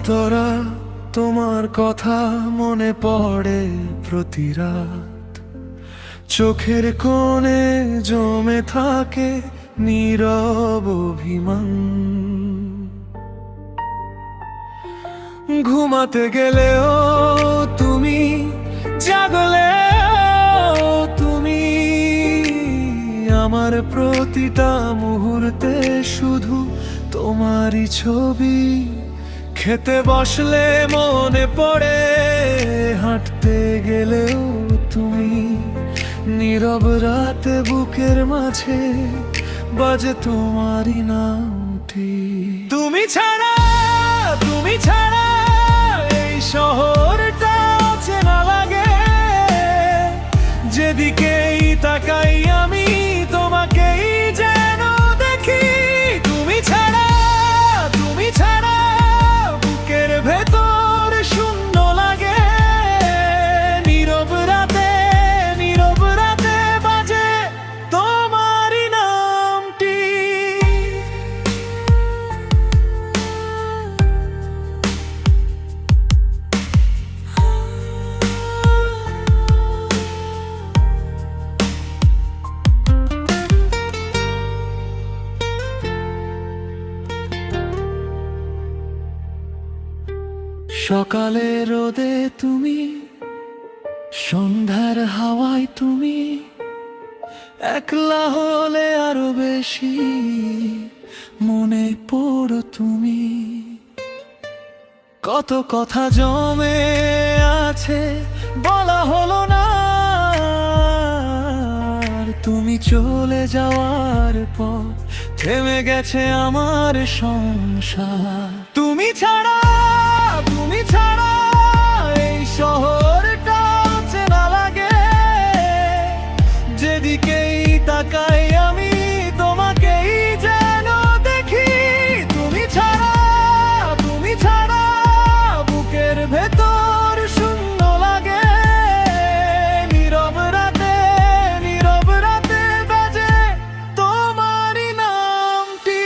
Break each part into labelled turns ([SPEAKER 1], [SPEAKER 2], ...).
[SPEAKER 1] অন্তরা তোমার কথা মনে পড়ে প্রতি রাত, চোখের কোণে জমে থাকে নীরব অভিমান। ঘুমাতে গেলেও তুমি, জাগলেও তুমি, আমার প্রতিটা মুহূর্তে শুধু তোমারই ছবি। খেতে বসলে মনে পড়ে, হাঁটতে গেলেও তুমি, নীরব রাতে বুকের মাঝে বাজে তোমারই নামটি। তুমি ছাড়া, তুমি ছাড়া এই শহরটা চেনা লাগে, যেদিকেই তাকাই আমি তোমাকেই যেন দেখি। তুমি ছাড়া, তুমি ছাড়া বুকের ভেতর শূন্য লাগে, নীরব রাতে, নীরব রাতে বাজে তোমারই নামটি। সকালে রোদে তুমি, সন্ধ্যার হাওয়ায় তুমি, একলা হলে আরো বেশি মনে পড়ো তুমি। কত কথা জমে আছে বলা হলো না, আর তুমি চলে যাওয়ার পর থেমে গেছে আমার সংসার। তুমি ছাড়া, তুমি ছাড়া এই শহরটা চেনা লাগে, যেদিকেই তাকাই আমি তোমাকেই যেন দেখি। তুমি ছাড়া, তুমি ছাড়া বুকের ভেতর শূন্য লাগে, নীরব রাতে, নীরব রাতে বাজে তোমারই নামটি।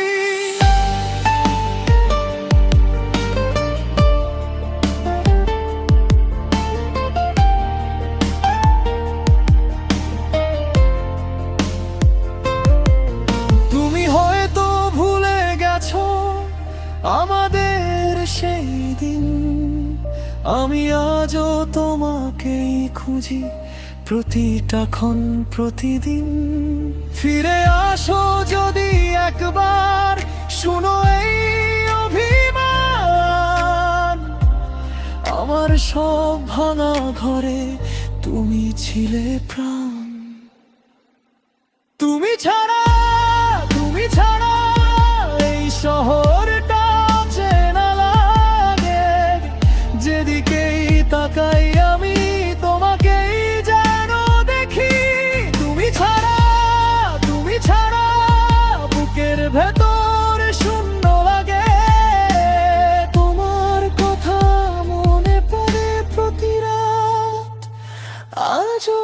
[SPEAKER 1] তুমি হয়তো ভুলে গেছো আমাদের সেই দিন, আমি আজও তোমাকেই খুঁজি প্রতিটা ক্ষণ প্রতিদিন। ফিরে আসো যদি একবার, শুনো এই অভিমান, আমার সব ভাঙা ঘরে তুমি ছিলে প্রাণ। তুমি ছাড়া, তুমি ছাড়া এই শহরটা চেনা লাগে, যেদিকেই তাকাই আমি তোমাকেই যেন দেখি। তুমি ছাড়া, তুমি ছাড়া বুকের ভেতর শূন্য লাগে, তোমার কথা মনে পড়ে প্রতি রাত আজও।